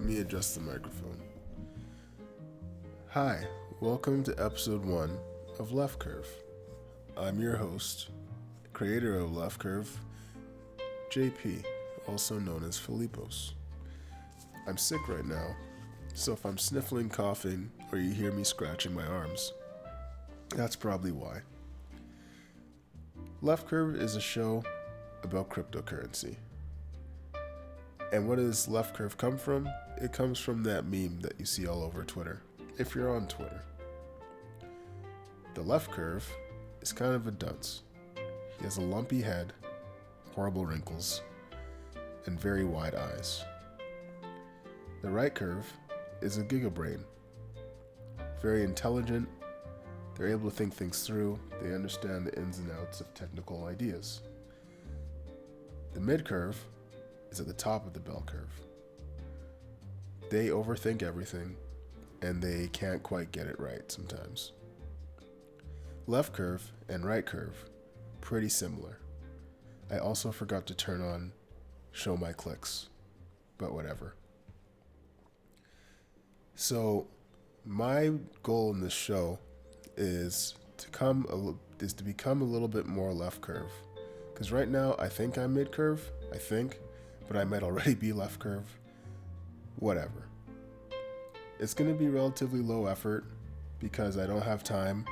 me adjust the microphone. Hi, welcome to episode 1 of Left Curve. I'm your host, creator of Left Curve, JP, also known as Filipos. I'm sick right now, so if I'm sniffling, coughing, or you hear me scratching my arms, that's probably why. Left Curve is a show about cryptocurrency. And what does Left Curve come from? It comes from that meme that you see all over Twitter, if you're on Twitter. The Left Curve is kind of a dunce. He has a lumpy head, horrible wrinkles, and very wide eyes. The Right Curve is a gigabrain. Very intelligent, they're able to think things through, they understand the ins and outs of technical ideas. The Mid Curve is at the top of the bell curve. They overthink everything, and they can't quite get it right sometimes. Left curve and right curve, pretty similar. I also forgot to turn on show my clicks, but whatever. So, my goal in this show is to become a little bit more left curve. Because right now, I think I'm mid curve, but I might already be left curve. Whatever. It's going to be relatively low effort because I don't have time.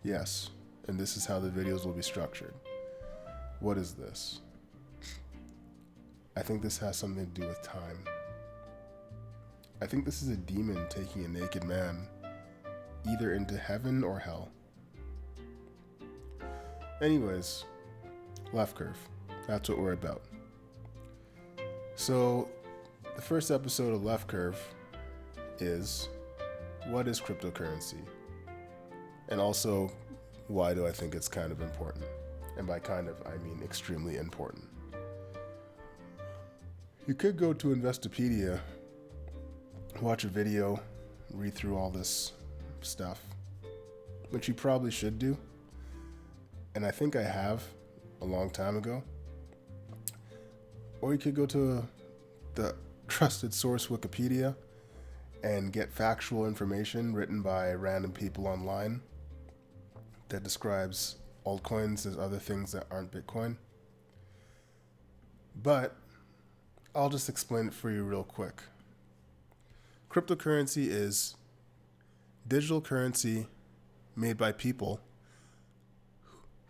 Yes, and this is how the videos will be structured. What is this? I think this has something to do with time. I think this is a demon taking a naked man either into heaven or hell. Anyways, left curve. That's what we're about. So, the first episode of Left Curve is, what is cryptocurrency? And also, why do I think it's kind of important? And by kind of, I mean extremely important. You could go to Investopedia, watch a video, read through all this stuff, which you probably should do. And I think I have a long time ago. Or you could go to the trusted source Wikipedia and get factual information written by random people online that describes altcoins as other things that aren't Bitcoin. But I'll just explain it for you real quick. Cryptocurrency is digital currency made by people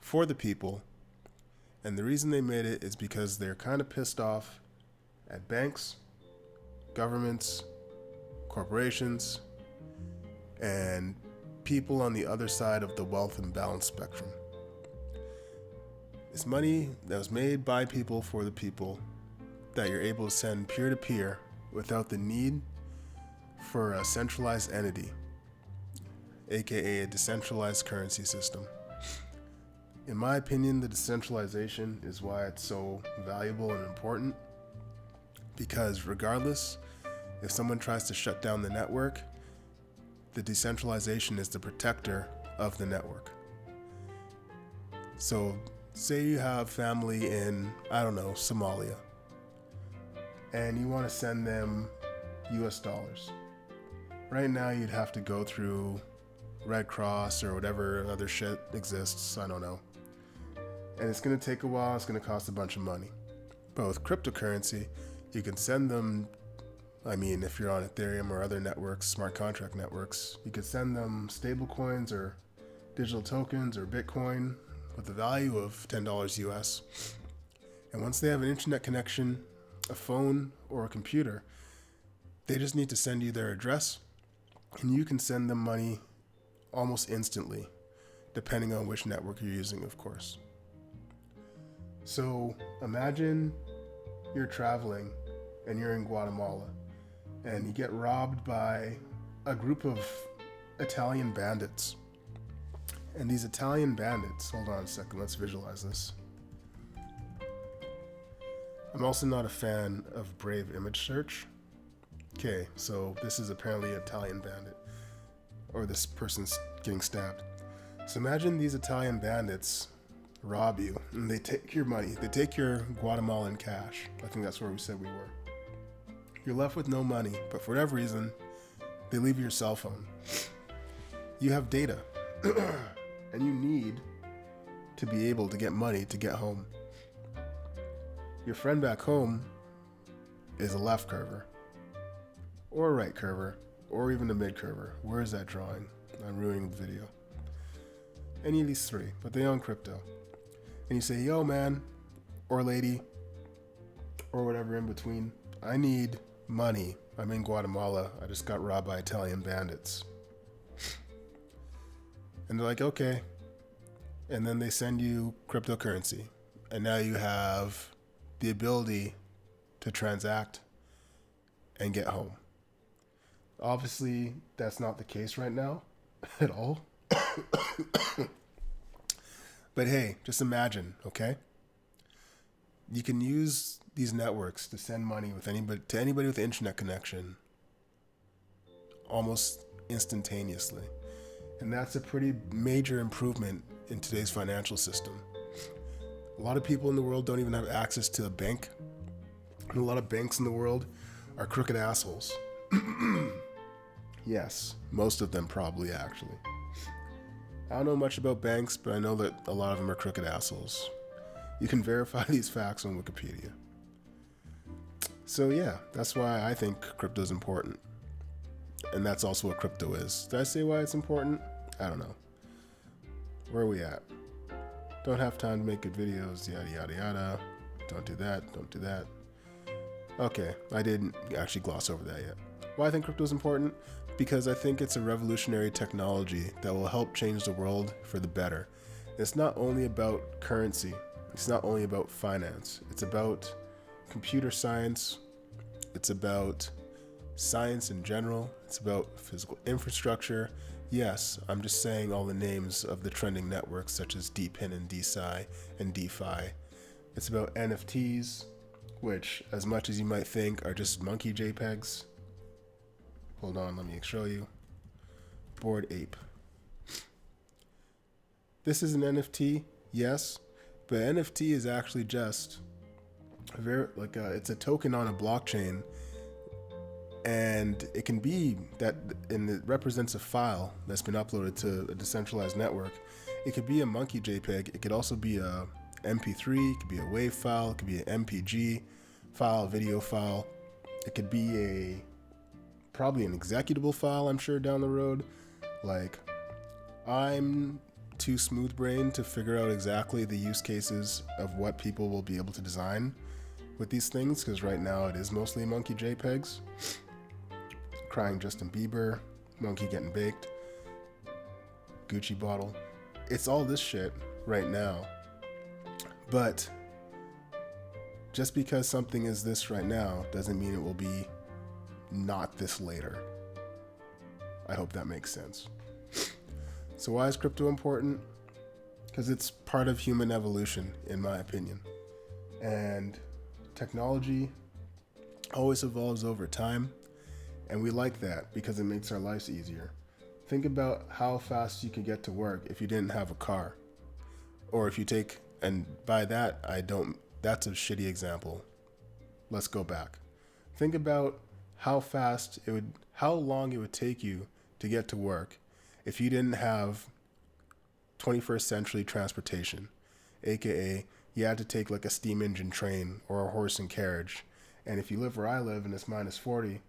for the people. And the reason they made it is because they're kind of pissed off at banks, governments, corporations, and people on the other side of the wealth imbalance spectrum. It's money that was made by people for the people that you're able to send peer-to-peer without the need for a centralized entity, aka a decentralized currency system. In my opinion, the decentralization is why it's so valuable and important, because regardless, if someone tries to shut down the network, the decentralization is the protector of the network. So, say you have family in, Somalia, and you want to send them US dollars. Right now, you'd have to go through Red Cross or whatever other shit exists, I don't know. And it's going to take a while, it's going to cost a bunch of money. But with cryptocurrency, you can send them, if you're on Ethereum or other networks, smart contract networks, you could send them stable coins or digital tokens or Bitcoin with a value of $10 US. And once they have an internet connection, a phone, or a computer, they just need to send you their address, and you can send them money almost instantly, depending on which network you're using, of course. So imagine you're traveling and you're in Guatemala and you get robbed by a group of Italian bandits. And these Italian bandits, hold on a second, let's visualize this. I'm also not a fan of Brave image search. Okay, so this is apparently an Italian bandit, or this person's getting stabbed. So imagine these Italian bandits rob you, and they take your money. They take your Guatemalan cash. I think that's where we said we were. You're left with no money, but for whatever reason, they leave your cell phone. You have data, and you need to be able to get money to get home. Your friend back home is a left curver, or a right curver, or even a mid curver. Where is that drawing? I'm ruining the video. Any of these three, but they own crypto. And you say, yo man, or lady, or whatever in between, I need money. I'm in Guatemala. I just got robbed by Italian bandits. And they're like, okay. And then they send you cryptocurrency. And now you have the ability to transact and get home. Obviously, that's not the case right now at all. But hey, just imagine, okay? You can use these networks to send money with anybody with an internet connection almost instantaneously. And that's a pretty major improvement in today's financial system. A lot of people in the world don't even have access to a bank. And a lot of banks in the world are crooked assholes. Yes, most of them probably actually. I don't know much about banks, but I know that a lot of them are crooked assholes. You can verify these facts on Wikipedia. So yeah, that's why I think crypto is important. And that's also what crypto is. Did I say why it's important? I don't know. Where are we at? Don't have time to make good videos, yada yada yada. Don't do that, don't do that. Okay, I didn't actually gloss over that yet. Why I think crypto is important? Because I think it's a revolutionary technology that will help change the world for the better. It's not only about currency. It's not only about finance. It's about computer science. It's about science in general. It's about physical infrastructure. Yes, I'm just saying all the names of the trending networks such as DePIN and DeSci and DeFi. It's about NFTs, which, as much as you might think, are just monkey JPEGs. Hold on, let me show you. Bored Ape. This is an NFT, yes, but NFT is actually just it's a token on a blockchain, and it can be that, and it represents a file that's been uploaded to a decentralized network. It could be a monkey JPEG. It could also be a MP3. It could be a WAV file. It could be an MPG file, video file. It could be probably an executable file, I'm sure, down the road. Like, I'm too smooth-brained to figure out exactly the use cases of what people will be able to design with these things, because right now it is mostly monkey JPEGs. Crying Justin Bieber, monkey getting baked, Gucci bottle. It's all this shit right now. But just because something is this right now doesn't mean it will be not this later. I hope that makes sense. So why is crypto important? Because it's part of human evolution, in my opinion. And technology always evolves over time, and we like that because it makes our lives easier. Think about how fast you could get to work if you didn't have a car. Or if you take, and by that, that's a shitty example. Let's go back. Think about how long it would take you to get to work if you didn't have 21st century transportation, aka you had to take like a steam engine train or a horse and carriage. And if you live where I live and it's minus 40,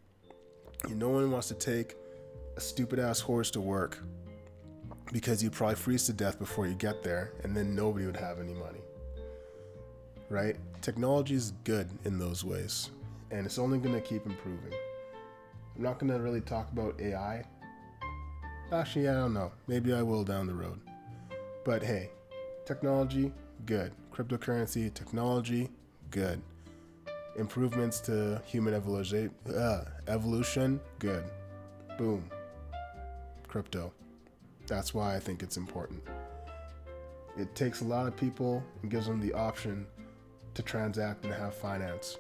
no one wants to take a stupid ass horse to work because you'd probably freeze to death before you get there, and then nobody would have any money. Right? Technology is good in those ways, and it's only going to keep improving. I'm not going to really talk about AI. Actually, I don't know. Maybe I will down the road. But hey, technology, good. Cryptocurrency, technology, good. Improvements to human evolution, good. Boom. Crypto. That's why I think it's important. It takes a lot of people and gives them the option to transact and have finance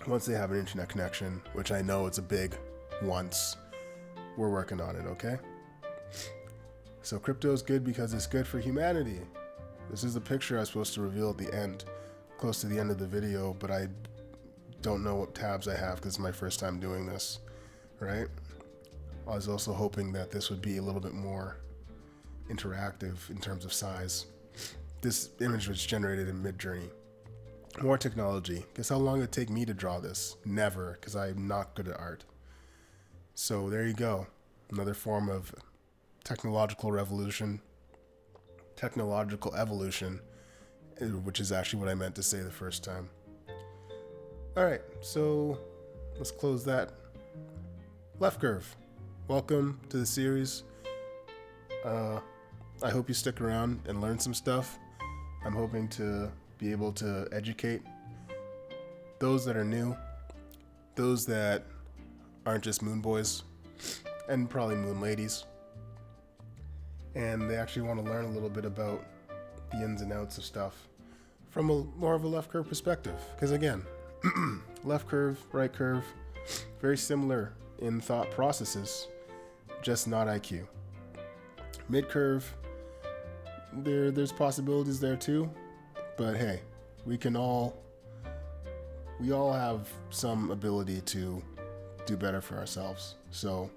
once they have an internet connection, which I know it's a big once. We're working on it, okay? So crypto is good because it's good for humanity. This is the picture I was supposed to reveal at the end, close to the end of the video, but I don't know what tabs I have because it's my first time doing this, right? I was also hoping that this would be a little bit more interactive in terms of size. This image was generated in Midjourney. More technology. Guess how long it would take me to draw this? Never, because I'm not good at art. So there you go. Another form of technological evolution, which is actually what I meant to say the first time. Alright, so let's close that. Left Curve, welcome to the series. I hope you stick around and learn some stuff. I'm hoping to be able to educate those that are new, those that aren't just moon boys, and probably moon ladies, and they actually want to learn a little bit about the ins and outs of stuff from more of a left curve perspective. Because again, left curve, right curve, very similar in thought processes, just not IQ. Mid curve, there's possibilities there too, but hey, we all have some ability to do better for ourselves. So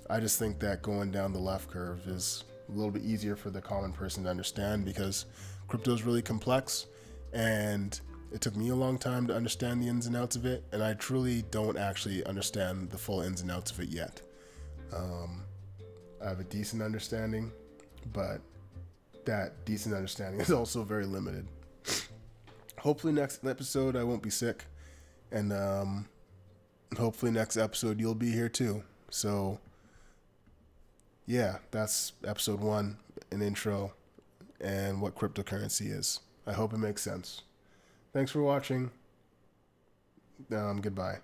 I just think that going down the left curve is a little bit easier for the common person to understand, because crypto is really complex and it took me a long time to understand the ins and outs of it, and I truly don't actually understand the full ins and outs of it yet. I have a decent understanding, but that decent understanding is also very limited. Hopefully next episode I won't be sick, and hopefully next episode you'll be here too. So yeah, that's episode 1, an intro and what cryptocurrency is. I hope it makes sense. Thanks for watching. Goodbye.